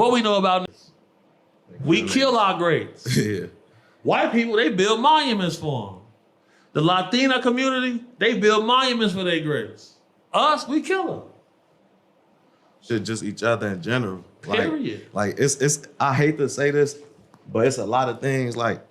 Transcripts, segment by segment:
What we know about we kill our greats. Yeah. White people, they build monuments for them. The Latina community, they build monuments for their greats. Us, we kill them. Shit, just each other in general. Period. Like it's. I hate to say this, but it's a lot of things. Like,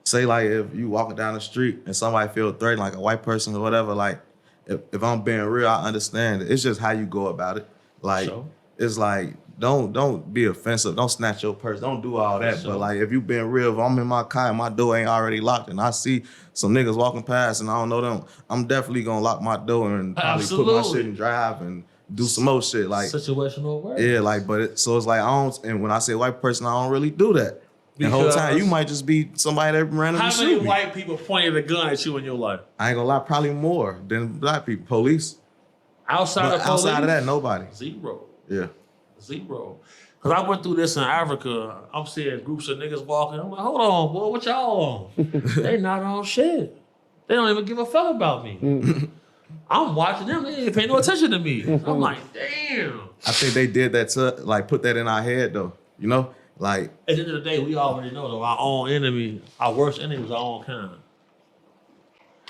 say, like if you walking down the street and somebody feel threatened, like a white person or whatever. Like, if I'm being real, I understand it. It's just how you go about it. Like, it's like don't be offensive. Don't snatch your purse. Don't do all that. But like, if you being real, if I'm in my car and my door ain't already locked, and I see some niggas walking past and I don't know them, I'm definitely gonna lock my door and probably put my shit in drive and do some more shit. Like situational awareness. Yeah, like, but so it's like I don't. And when I say white person, I don't really do that. The whole time you might just be somebody that randomly shoot me. How many white people pointed a gun at you in your life? I ain't gonna lie, probably more than black people. Police. Outside of that, nobody. Zero. Yeah. Zero. Because I went through this in Africa. I'm seeing groups of niggas walking. I'm like, hold on, boy, what y'all on? They not on shit. They don't even give a fuck about me. I'm watching them. They ain't paying no attention to me. I'm like, damn. I think they did that to like put that in our head though. You know, like at the end of the day, we already know though our own enemy, our worst enemy is our own kind.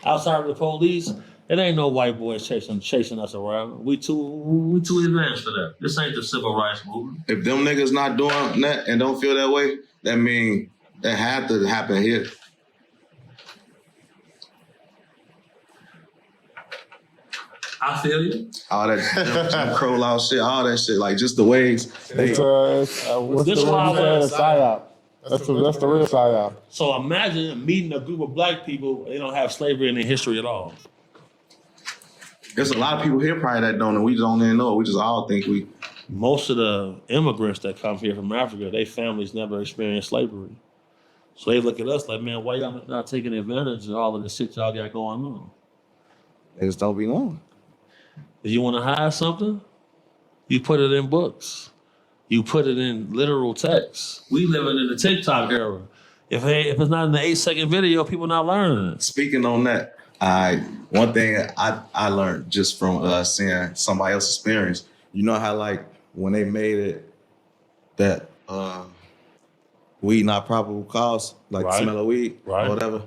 Outside of the police, it ain't no white boys chasing us around. We too advanced for that. This ain't the civil rights movement. If them niggas not doing that and don't feel that way, that mean that had to happen here. I feel you. All that Jim Crow law shit, all that shit, like just the ways. What's the word you said? PSYOP. That's the real PSYOP. So imagine meeting a group of black people, they don't have slavery in their history at all. There's a lot of people here probably that don't, and we don't even know. We just all think we. Most of the immigrants that come here from Africa, their families never experienced slavery. So they look at us like, man, why y'all not taking advantage of all of the shit y'all got going on? They just don't be knowing. If you want to hide something, you put it in books. You put it in literal text. We living in the TikTok era. If it's not in the 8-second video, people not learning it. Speaking on that, one thing I learned just from seeing somebody else's experience, you know how like when they made it that weed not probable cause, like the smell of weed or whatever,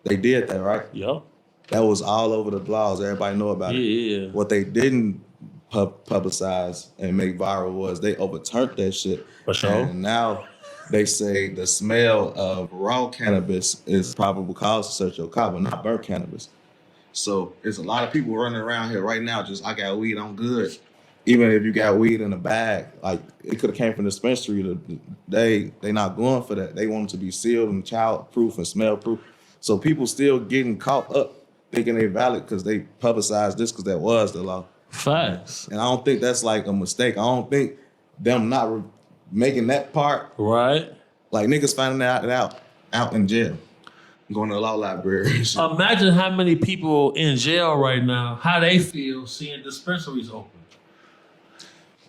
they did that, right? Yep. That was all over the blogs. Everybody know about it. Yeah. What they didn't publicize and make viral was they overturned that shit. For sure. And now they say the smell of raw cannabis is probable cause to search your car, but not burnt cannabis. So there's a lot of people running around here right now just, I got weed, I'm good. Even if you got weed in a bag, like it could have came from the dispensary. They not going for that. They want it to be sealed and child-proof and smell-proof. So people still getting caught up thinking they valid because they publicized this because that was the law. Facts. And I don't think that's like a mistake. I don't think them not making that part. Right. Like niggas finding that out in jail. Going to the law library. Imagine how many people in jail right now, how they feel seeing dispensaries open.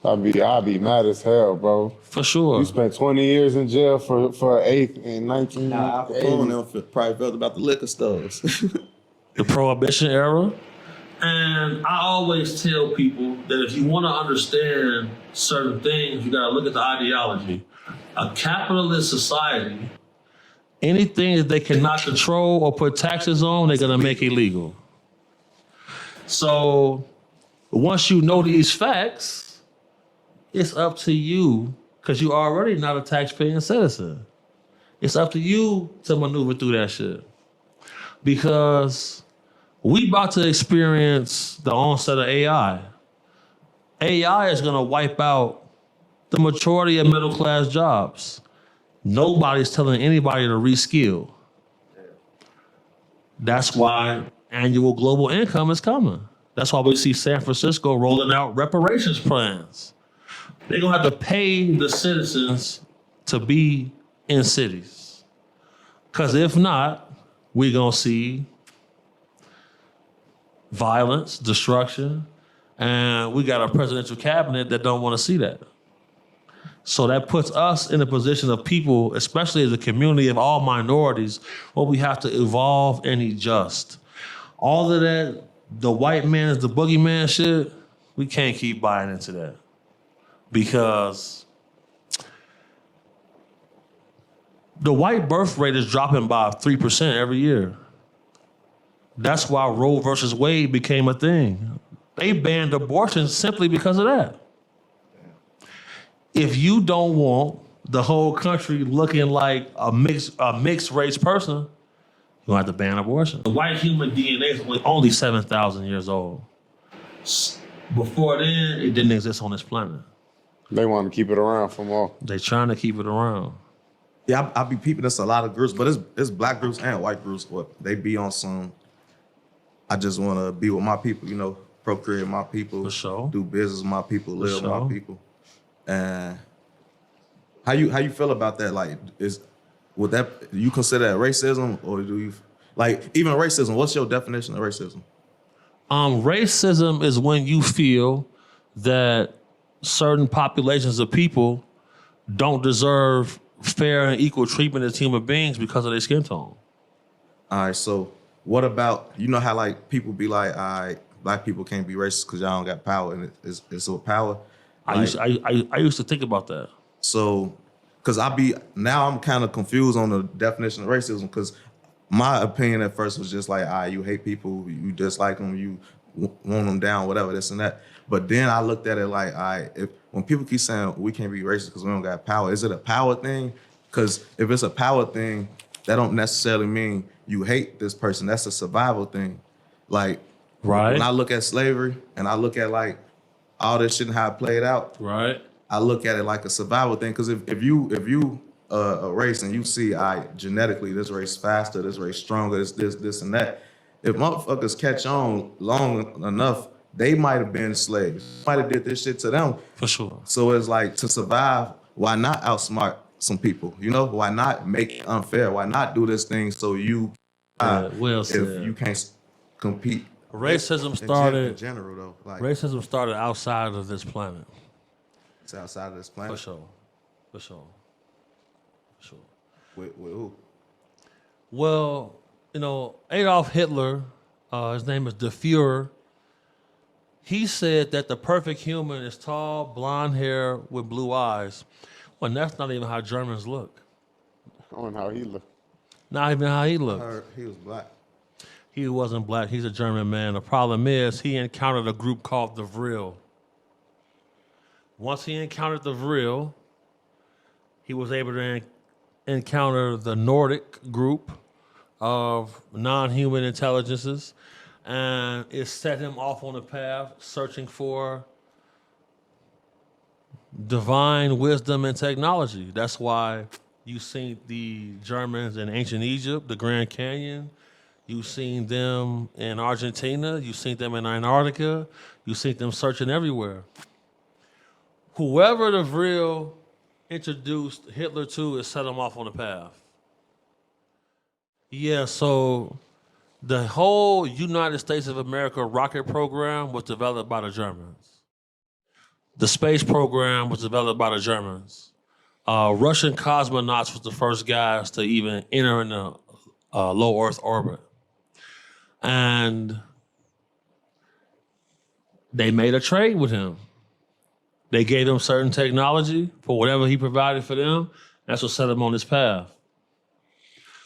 I'd be mad as hell, bro. For sure. You spent 20 years in jail for 8 in 1980. Al Capone probably felt about the liquor stores. The Prohibition era. And I always tell people that if you want to understand certain things, you got to look at the ideology. A capitalist society, anything that they cannot control or put taxes on, they're going to make illegal. So once you know these facts, it's up to you, because you're already not a tax-paying citizen. It's up to you to maneuver through that shit. Because we about to experience the onset of AI. AI is gonna wipe out the majority of middle-class jobs. Nobody's telling anybody to reskill. That's why annual global income is coming. That's why we see San Francisco rolling out reparations plans. They're gonna have to pay the citizens to be in cities. Because if not, we're gonna see violence, destruction, and we got a presidential cabinet that don't want to see that. So that puts us in a position of people, especially as a community of all minorities, where we have to evolve and adjust. All of that, the white man is the boogeyman shit, we can't keep buying into that. Because The white birth rate is dropping by 3% every year. That's why Roe versus Wade became a thing. They banned abortion simply because of that. If you don't want the whole country looking like a mixed race person, you don't have to ban abortion. The white human DNA is only 7,000 years old. Before then, it didn't exist on this planet. They want to keep it around for more. They're trying to keep it around. Yeah, I be peeping this a lot of groups, but it's black groups and white groups. What they be on some. I just want to be with my people, you know, procreate with my people, For sure. do business with my people, live with sure. my people. And how you feel about that? Like, would that you consider that racism, or do you like even racism? What's your definition of racism? Racism is when you feel that certain populations of people don't deserve fair and equal treatment as human beings because of their skin tone. All right, so what about, you know how like people be like, all right, black people can't be racist because y'all don't got power, and it's a power. Like, I used to think about that. so, because I'm kind of confused on the definition of racism, because my opinion at first was just like, all right, you hate people, you dislike them, you want them down, whatever, this and that. But then I looked at it like, all right, when people keep saying we can't be racist because we don't got power, is it a power thing? Because if it's a power thing, that don't necessarily mean you hate this person. That's a survival thing. Like, Right. when I look at slavery and I look at like all this shit and how it played out, Right. I look at it like a survival thing. Because if you a race and you see, genetically this race faster, this race stronger, this and that. If motherfuckers catch on long enough, they might have been slaves. Might have did this shit to them. For sure. So it's like, to survive, why not outsmart some people? You know, why not make it unfair? Why not do this thing so you, Well if said. you can't compete? Racism In started. general though, like Racism started outside of this planet. it's outside of this For planet. sure. For sure. For sure. With who? Well, you know, Adolf Hitler, his name is the Fuhrer. He said that the perfect human is tall, blonde hair with blue eyes. Well, that's not even how Germans look. On how he look. Not even how he I looked. heard he was black. He wasn't black. He's a German man. The problem is he encountered a group called the Vril. Once he encountered the Vril, he was able to encounter the Nordic group of non-human intelligences, and it set him off on a path searching for divine wisdom and technology. That's why you seen the Germans in ancient Egypt, the Grand Canyon. You've seen them in Argentina. You've seen them in Antarctica. You've seen them searching everywhere. Whoever the Vril introduced Hitler to, it set him off on the path. Yeah, so the whole United States of America rocket program was developed by the Germans. The space program was developed by the Germans. Russian cosmonauts was the first guys to even enter in the low Earth orbit. And they made a trade with him. They gave him certain technology for whatever he provided for them. That's what set him on this path.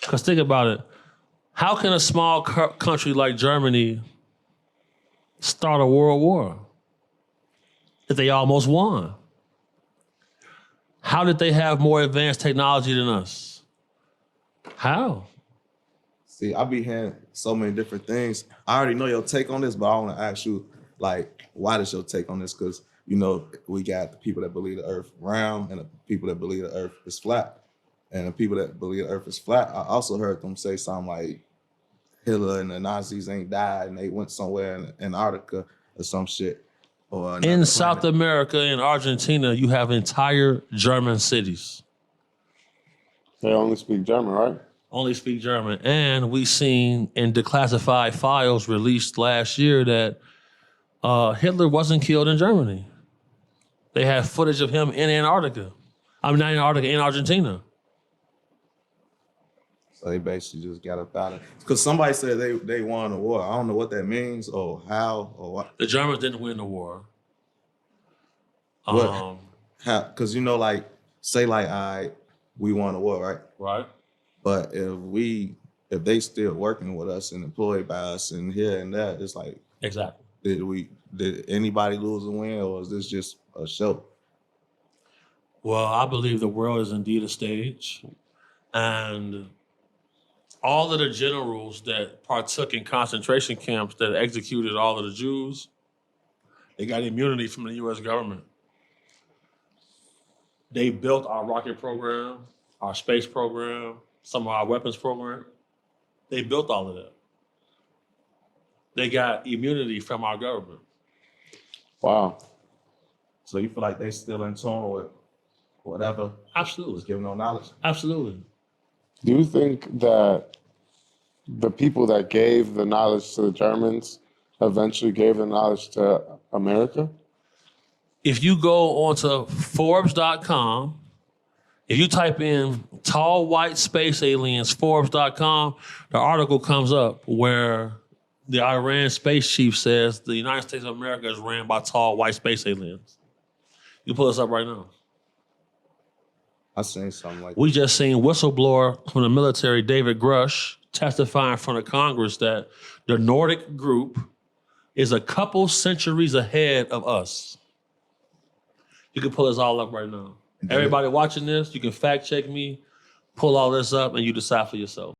Because think about it. How can a small country like Germany start a world war if they almost won? How did they have more advanced technology than us? How? See, I be hearing so many different things. I already know your take on this, but I want to ask you, like, why is your take on this? Because, you know, we got the people that believe the earth round and the people that believe the earth is flat. And the people that believe the earth is flat, I also heard them say something like Hitler and the Nazis ain't died and they went somewhere in Antarctica or some shit. Or in South America, in Argentina, you have entire German cities. They only speak German, right? Only speak German. And we seen in declassified files released last year that Hitler wasn't killed in Germany. They have footage of him in Antarctica. Not in Antarctica, in Argentina. So they basically just got up out of it. Because somebody said they won the war. I don't know what that means or how or what. The Germans didn't win the war. Because, you know, like, say, like, we won the war, right? Right. But if they still working with us and employed by us and here and there, it's like, Exactly. did anybody lose a win, or is this just a show? Well, I believe the world is indeed a stage, and all of the generals that partook in concentration camps that executed all of the Jews, they got immunity from the U.S. government. They built our rocket program, our space program, some of our weapons program. They built all of that. They got immunity from our government. Wow. So you feel like they still in tune with whatever was Absolutely. giving them knowledge? Absolutely. Do you think that the people that gave the knowledge to the Germans eventually gave the knowledge to America? If you go onto Forbes.com, if you type in tall white space aliens, Forbes.com, the article comes up where the Iran space chief says the United States of America is ran by tall white space aliens. You pull this up right now. I seen something like We just seen whistleblower from the military, David Grush, testify in front of Congress that the Nordic group is a couple centuries ahead of us. You can pull this all up right now. Everybody watching this, you can fact check me, pull all this up, and you decide for yourself.